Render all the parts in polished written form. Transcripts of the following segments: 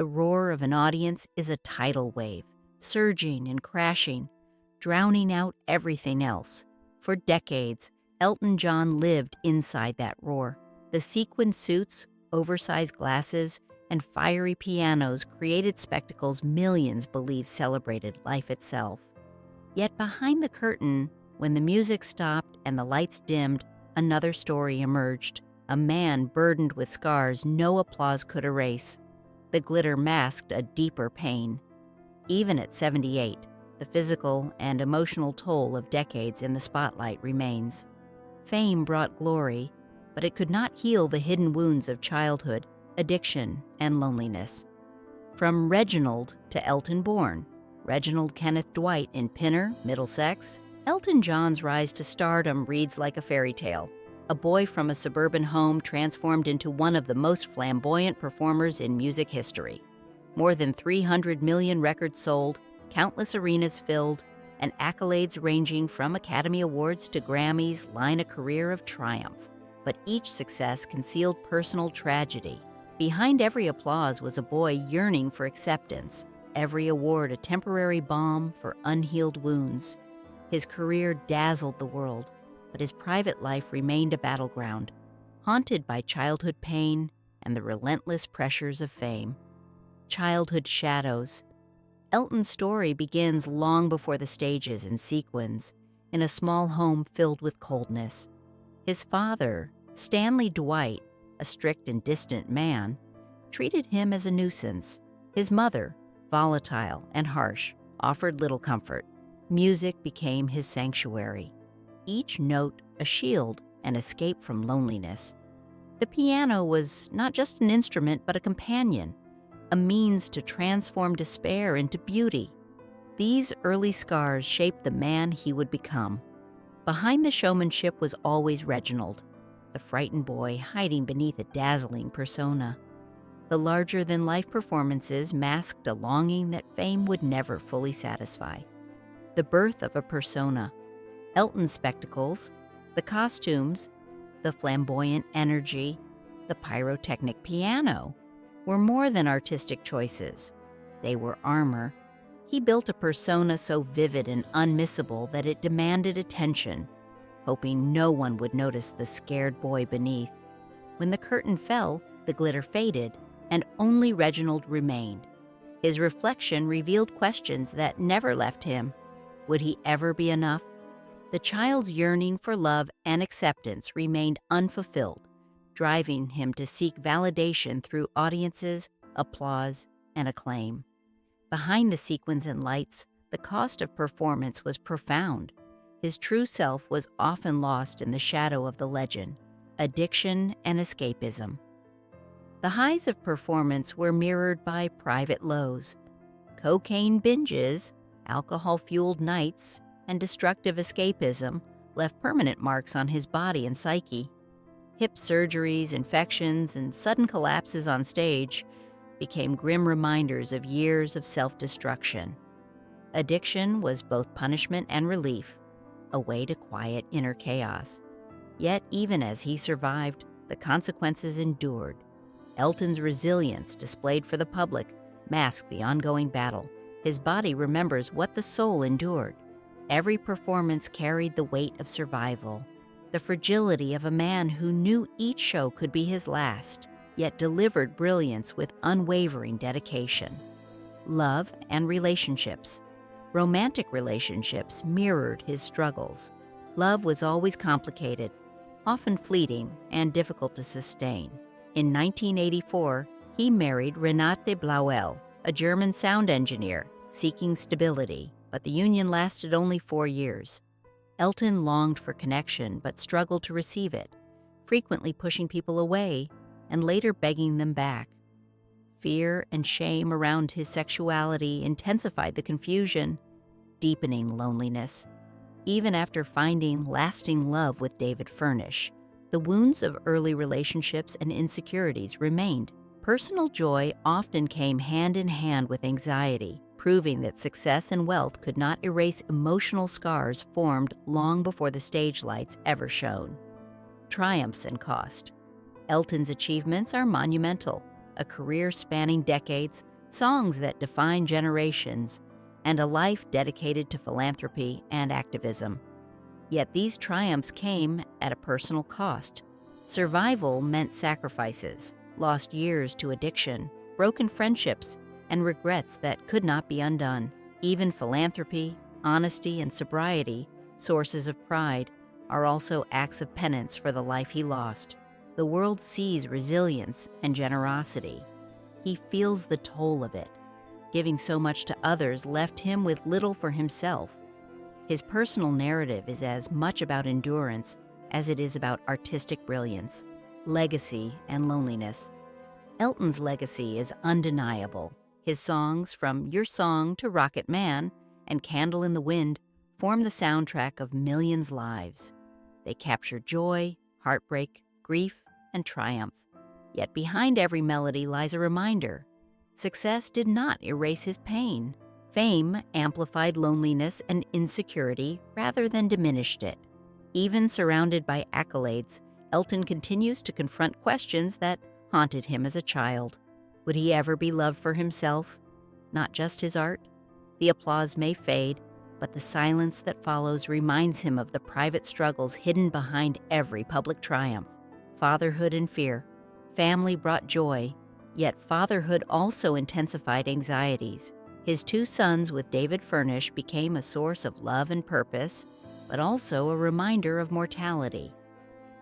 The roar of an audience is a tidal wave, surging and crashing, drowning out everything else. For decades, Elton John lived inside that roar. The sequined suits, oversized glasses, and fiery pianos created spectacles millions believed celebrated life itself. Yet behind the curtain, when the music stopped and the lights dimmed, another story emerged. A man burdened with scars no applause could erase. The glitter masked a deeper pain. Even at 78, the physical and emotional toll of decades in the spotlight remains. Fame brought glory, but it could not heal the hidden wounds of childhood, addiction, and loneliness. From Reginald to Elton born, Reginald Kenneth Dwight in Pinner, Middlesex, Elton John's rise to stardom reads like a fairy tale. A boy from a suburban home transformed into one of the most flamboyant performers in music history. More than 300 million records sold, countless arenas filled, and accolades ranging from Academy Awards to Grammys line a career of triumph. But each success concealed personal tragedy. Behind every applause was a boy yearning for acceptance, every award a temporary balm for unhealed wounds. His career dazzled the world, but his private life remained a battleground, haunted by childhood pain and the relentless pressures of fame. Childhood shadows. Elton's story begins long before the stages and sequins, in a small home filled with coldness. His father, Stanley Dwight, a strict and distant man, treated him as a nuisance. His mother, volatile and harsh, offered little comfort. Music became his sanctuary, each note a shield and escape from loneliness. The piano was not just an instrument but a companion, a means to transform despair into beauty. These early scars shaped the man he would become. Behind the showmanship was always Reginald, the frightened boy hiding beneath a dazzling persona. The larger-than-life performances masked a longing that fame would never fully satisfy. The birth of a persona. Elton's spectacles, the costumes, the flamboyant energy, the pyrotechnic piano were more than artistic choices. They were armor. He built a persona so vivid and unmissable that it demanded attention, hoping no one would notice the scared boy beneath. When the curtain fell, the glitter faded, and only Reginald remained. His reflection revealed questions that never left him. Would he ever be enough? The child's yearning for love and acceptance remained unfulfilled, driving him to seek validation through audiences, applause, and acclaim. Behind the sequins and lights, the cost of performance was profound. His true self was often lost in the shadow of the legend, addiction and escapism. The highs of performance were mirrored by private lows. Cocaine binges, alcohol-fueled nights, and destructive escapism left permanent marks on his body and psyche. Hip surgeries, infections, and sudden collapses on stage became grim reminders of years of self-destruction. Addiction was both punishment and relief, a way to quiet inner chaos. Yet even as he survived, the consequences endured. Elton's resilience, displayed for the public, masked the ongoing battle. His body remembers what the soul endured. Every performance carried the weight of survival, the fragility of a man who knew each show could be his last, yet delivered brilliance with unwavering dedication. Love and relationships. Romantic relationships mirrored his struggles. Love was always complicated, often fleeting, and difficult to sustain. In 1984, he married Renate Blauel, a German sound engineer, seeking stability, but the union lasted only 4 years. Elton longed for connection but struggled to receive it, frequently pushing people away and later begging them back. Fear and shame around his sexuality intensified the confusion, deepening loneliness. Even after finding lasting love with David Furnish, the wounds of early relationships and insecurities remained. Personal joy often came hand in hand with anxiety, proving that success and wealth could not erase emotional scars formed long before the stage lights ever shone. Triumphs and cost. Elton's achievements are monumental: a career spanning decades, songs that define generations, and a life dedicated to philanthropy and activism. Yet these triumphs came at a personal cost. Survival meant sacrifices, lost years to addiction, broken friendships, and regrets that could not be undone. Even philanthropy, honesty, and sobriety, sources of pride, are also acts of penance for the life he lost. The world sees resilience and generosity. He feels the toll of it. Giving so much to others left him with little for himself. His personal narrative is as much about endurance as it is about artistic brilliance, legacy, and loneliness. Elton's legacy is undeniable. His songs, from Your Song to Rocket Man and Candle in the Wind, form the soundtrack of millions' lives. They capture joy, heartbreak, grief, and triumph. Yet behind every melody lies a reminder. Success did not erase his pain. Fame amplified loneliness and insecurity rather than diminished it. Even surrounded by accolades, Elton continues to confront questions that haunted him as a child. Would he ever be loved for himself, not just his art? The applause may fade, but the silence that follows reminds him of the private struggles hidden behind every public triumph. Fatherhood and fear. Family brought joy, yet fatherhood also intensified anxieties. His 2 sons with David Furnish became a source of love and purpose, but also a reminder of mortality.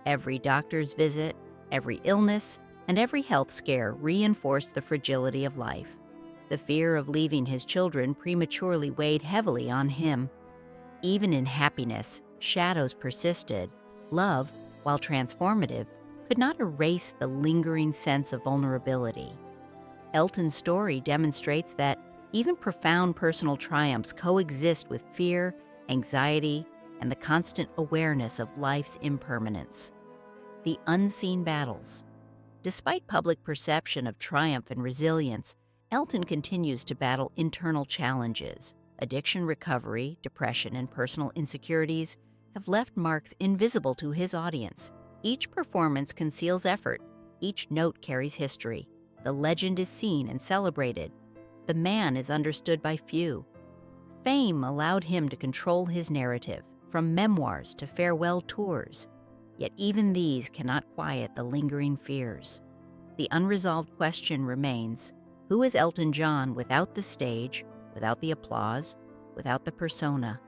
Every doctor's visit, every illness, and every health scare reinforced the fragility of life. The fear of leaving his children prematurely weighed heavily on him. Even in happiness, shadows persisted. Love, while transformative, could not erase the lingering sense of vulnerability. Elton's story demonstrates that even profound personal triumphs coexist with fear, anxiety, and the constant awareness of life's impermanence. The unseen battles. Despite public perception of triumph and resilience, Elton continues to battle internal challenges. Addiction recovery, depression, and personal insecurities have left marks invisible to his audience. Each performance conceals effort. Each note carries history. The legend is seen and celebrated. The man is understood by few. Fame allowed him to control his narrative, from memoirs to farewell tours. Yet even these cannot quiet the lingering fears. The unresolved question remains, who is Elton John without the stage, without the applause, without the persona?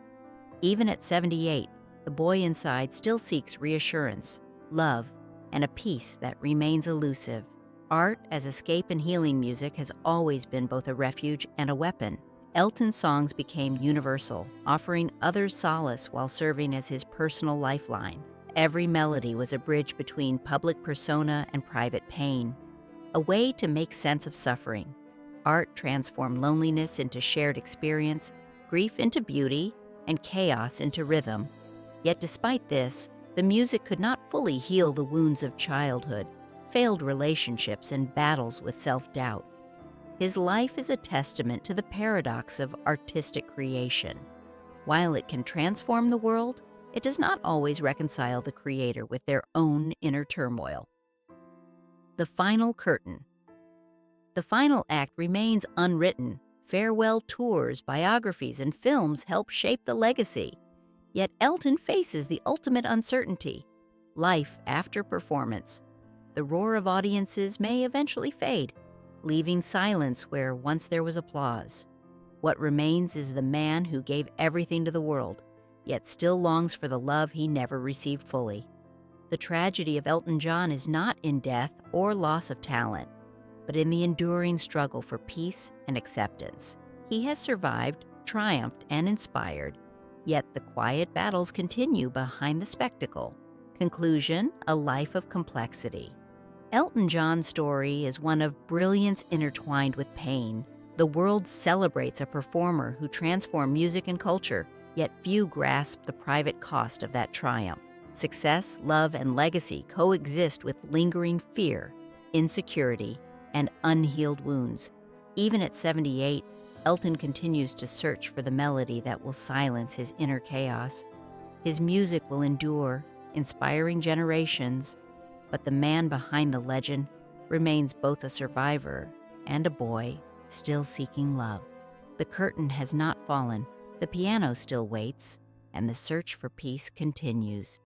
Even at 78, the boy inside still seeks reassurance, love, and a peace that remains elusive. Art as escape and healing music has always been both a refuge and a weapon. Elton's songs became universal, offering others solace while serving as his personal lifeline. Every melody was a bridge between public persona and private pain, a way to make sense of suffering. Art transformed loneliness into shared experience, grief into beauty, and chaos into rhythm. Yet despite this, the music could not fully heal the wounds of childhood, failed relationships, and battles with self-doubt. His life is a testament to the paradox of artistic creation. While it can transform the world, it does not always reconcile the creator with their own inner turmoil. The final curtain. The final act remains unwritten. Farewell tours, biographies, and films help shape the legacy. Yet Elton faces the ultimate uncertainty: life after performance. The roar of audiences may eventually fade, leaving silence where once there was applause. What remains is the man who gave everything to the world, yet still longs for the love he never received fully. The tragedy of Elton John is not in death or loss of talent, but in the enduring struggle for peace and acceptance. He has survived, triumphed, and inspired, yet the quiet battles continue behind the spectacle. Conclusion: a life of complexity. Elton John's story is one of brilliance intertwined with pain. The world celebrates a performer who transformed music and culture, yet few grasp the private cost of that triumph. Success, love, and legacy coexist with lingering fear, insecurity, and unhealed wounds. Even at 78, Elton continues to search for the melody that will silence his inner chaos. His music will endure, inspiring generations, but the man behind the legend remains both a survivor and a boy still seeking love. The curtain has not fallen, the piano still waits, and the search for peace continues.